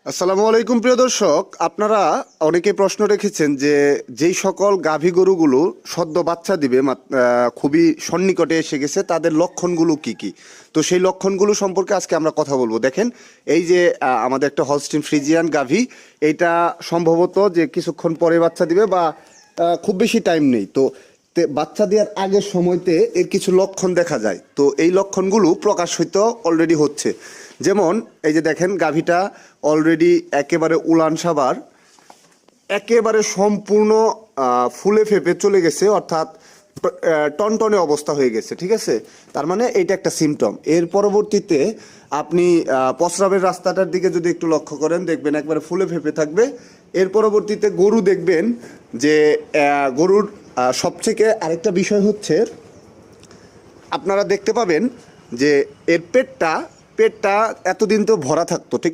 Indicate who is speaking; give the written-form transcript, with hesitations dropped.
Speaker 1: আসসালামু আলাইকুম প্রিয় দর্শক, আপনারা অনেকে প্রশ্ন রেখেছেন যে যেই সকল গাভী গরুগুলো সদ্য বাচ্চা দিবে খুবই সন্নিকটে এসে গেছে তাদের লক্ষণগুলো কি কি। তো সেই লক্ষণগুলো সম্পর্কে আজকে আমরা কথা বলবো। দেখেন, এই যে আমাদের একটা হলস্টিন ফ্রিজিয়ান গাভী, এইটা সম্ভবত যে কিছুক্ষণ পরে বাচ্চা দিবে বা খুব বেশি টাইম নেই। তো বাচ্চা দেওয়ার আগের সময়তে এর কিছু লক্ষণ দেখা যায়। তো এই লক্ষণগুলো প্রকাশ হইতে অলরেডি হচ্ছে। যেমন এই যে দেখেন, গাভীটা অলরেডি একেবারে উলান সাবার, একেবারে সম্পূর্ণ ফুলে ফেপে চলে গেছে, অর্থাৎ টনটনে অবস্থা হয়ে গেছে। ঠিক আছে, তার মানে এইটা একটা সিমটম। এর পরবর্তীতে আপনি প্রস্রাবের রাস্তাটার দিকে যদি একটু লক্ষ্য করেন, দেখবেন একবারে ফুলে ফেপে থাকবে। এর পরবর্তীতে গরু দেখবেন যে গরুর সবথেকে আরেকটা বিষয় হচ্ছে, আপনারা দেখতে পাবেন যে এর পেটটা পেটটা এতদিন তো ভরা থাকতো, ঠিক না?